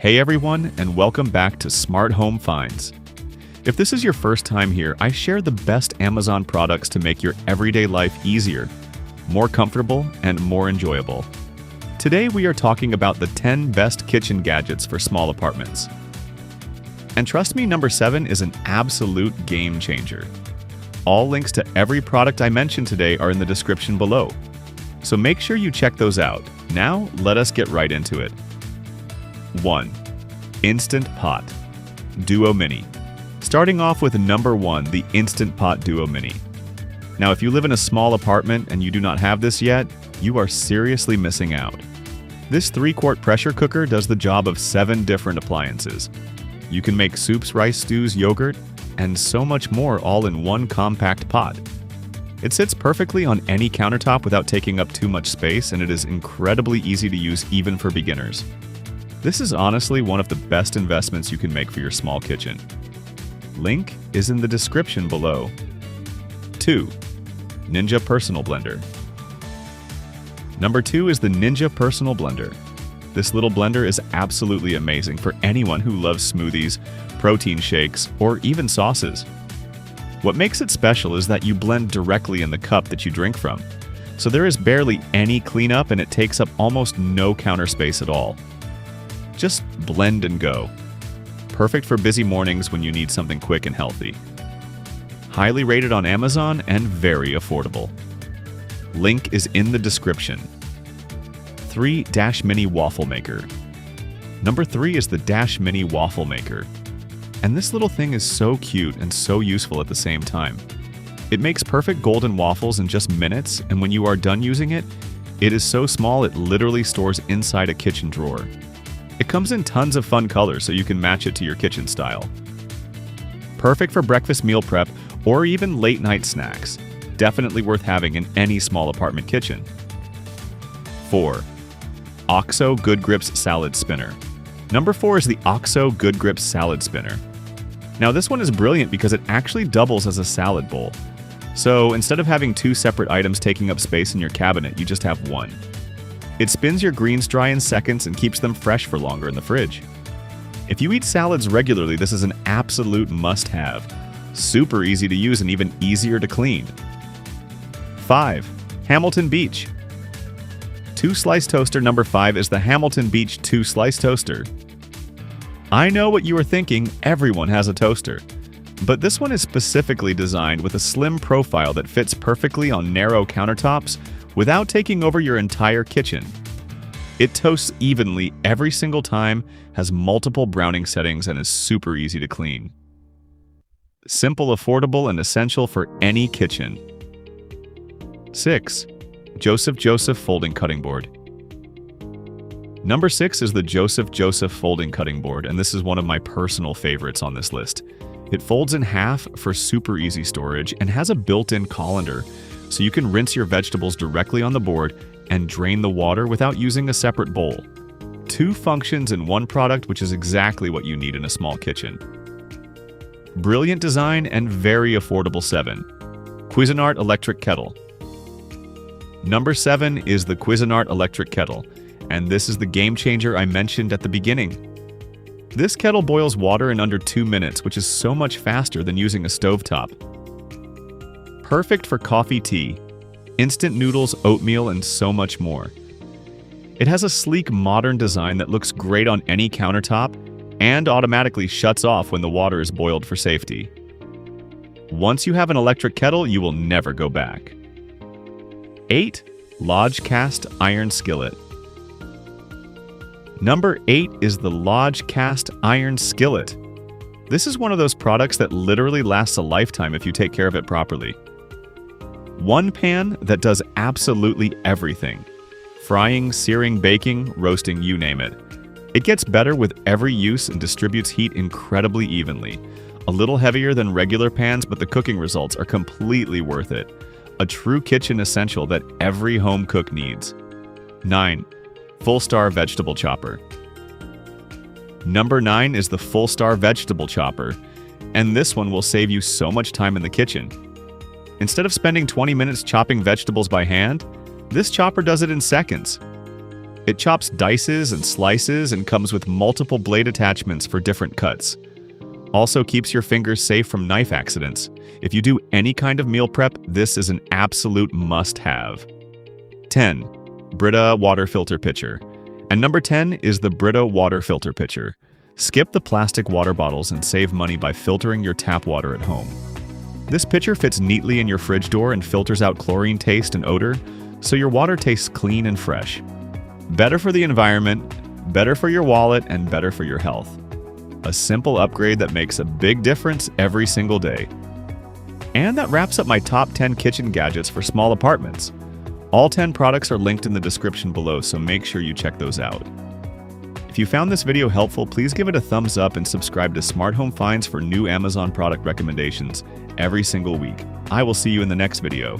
Hey everyone, and welcome back to Smart Home Finds. If this is your first time here, I share the best Amazon products to make your everyday life easier, more comfortable, and more enjoyable. Today we are talking about the 10 best kitchen gadgets for small apartments. And trust me, number 7 is an absolute game changer. All links to every product I mentioned today are in the description below, so make sure you check those out. Now, let us get right into it. 1. Instant Pot Duo Mini. Starting off with number 1, the Instant Pot Duo Mini. Now, if you live in a small apartment and you do not have this yet, you are seriously missing out. This 3-quart pressure cooker does the job of 7 different appliances. You can make soups, rice, stews, yogurt, and so much more all in one compact pot. It sits perfectly on any countertop without taking up too much space, and it is incredibly easy to use even for beginners. This is honestly one of the best investments you can make for your small kitchen. Link is in the description below. 2. Ninja Personal Blender. Number 2 is the Ninja Personal Blender. This little blender is absolutely amazing for anyone who loves smoothies, protein shakes, or even sauces. What makes it special is that you blend directly in the cup that you drink from, so there is barely any cleanup and it takes up almost no counter space at all. Just blend and go. Perfect for busy mornings when you need something quick and healthy. Highly rated on Amazon and very affordable. Link is in the description. 3. Dash Mini Waffle Maker. Number 3 is the Dash Mini Waffle Maker. And this little thing is so cute and so useful at the same time. It makes perfect golden waffles in just minutes, and when you are done using it, it is so small it literally stores inside a kitchen drawer. It comes in tons of fun colors so you can match it to your kitchen style. Perfect for breakfast meal prep or even late night snacks. Definitely worth having in any small apartment kitchen. 4. OXO Good Grips Salad Spinner. Number 4 is the OXO Good Grips Salad Spinner. Now this one is brilliant because it actually doubles as a salad bowl. So instead of having 2 separate items taking up space in your cabinet, you just have one. It spins your greens dry in seconds and keeps them fresh for longer in the fridge. If you eat salads regularly, this is an absolute must-have. Super easy to use and even easier to clean. 5. Hamilton Beach 2-Slice Toaster. Number 5 is the Hamilton Beach 2-Slice Toaster. I know what you are thinking, everyone has a toaster. But this one is specifically designed with a slim profile that fits perfectly on narrow countertops without taking over your entire kitchen. It toasts evenly every single time, has multiple browning settings, and is super easy to clean. Simple, affordable, and essential for any kitchen. 6. Joseph Folding Cutting Board. Number 6 is the Joseph Folding Cutting Board, and this is one of my personal favorites on this list. It folds in half for super easy storage and has a built-in colander, so you can rinse your vegetables directly on the board and drain the water without using a separate bowl. 2 functions in one product, which is exactly what you need in a small kitchen. Brilliant design and very affordable. 7. Cuisinart Electric Kettle. Number 7 is the Cuisinart Electric Kettle, and this is the game changer I mentioned at the beginning. This kettle boils water in under 2 minutes, which is so much faster than using a stovetop. Perfect for coffee, tea, instant noodles, oatmeal, and so much more. It has a sleek, modern design that looks great on any countertop and automatically shuts off when the water is boiled for safety. Once you have an electric kettle, you will never go back. 8. Lodge Cast Iron Skillet. Number 8 is the Lodge Cast Iron Skillet. This is one of those products that literally lasts a lifetime if you take care of it properly. One pan that does absolutely everything. Frying, searing, baking, roasting, you name it. It gets better with every use and distributes heat incredibly evenly. A little heavier than regular pans, but the cooking results are completely worth it. A true kitchen essential that every home cook needs. 9. Full Star Vegetable Chopper. Number 9 is the Full Star Vegetable Chopper, and this one will save you so much time in the kitchen. Instead of spending 20 minutes chopping vegetables by hand, this chopper does it in seconds. It chops dices and slices and comes with multiple blade attachments for different cuts. Also keeps your fingers safe from knife accidents. If you do any kind of meal prep, this is an absolute must-have. 10. Brita Water Filter Pitcher. And number 10 is the Brita Water Filter Pitcher. Skip the plastic water bottles and save money by filtering your tap water at home. This pitcher fits neatly in your fridge door and filters out chlorine taste and odor, so your water tastes clean and fresh. Better for the environment, better for your wallet, and better for your health. A simple upgrade that makes a big difference every single day. And that wraps up my top 10 kitchen gadgets for small apartments. All 10 products are linked in the description below, so make sure you check those out. If you found this video helpful, please give it a thumbs up and subscribe to Smart Home Finds for new Amazon product recommendations every single week. I will see you in the next video.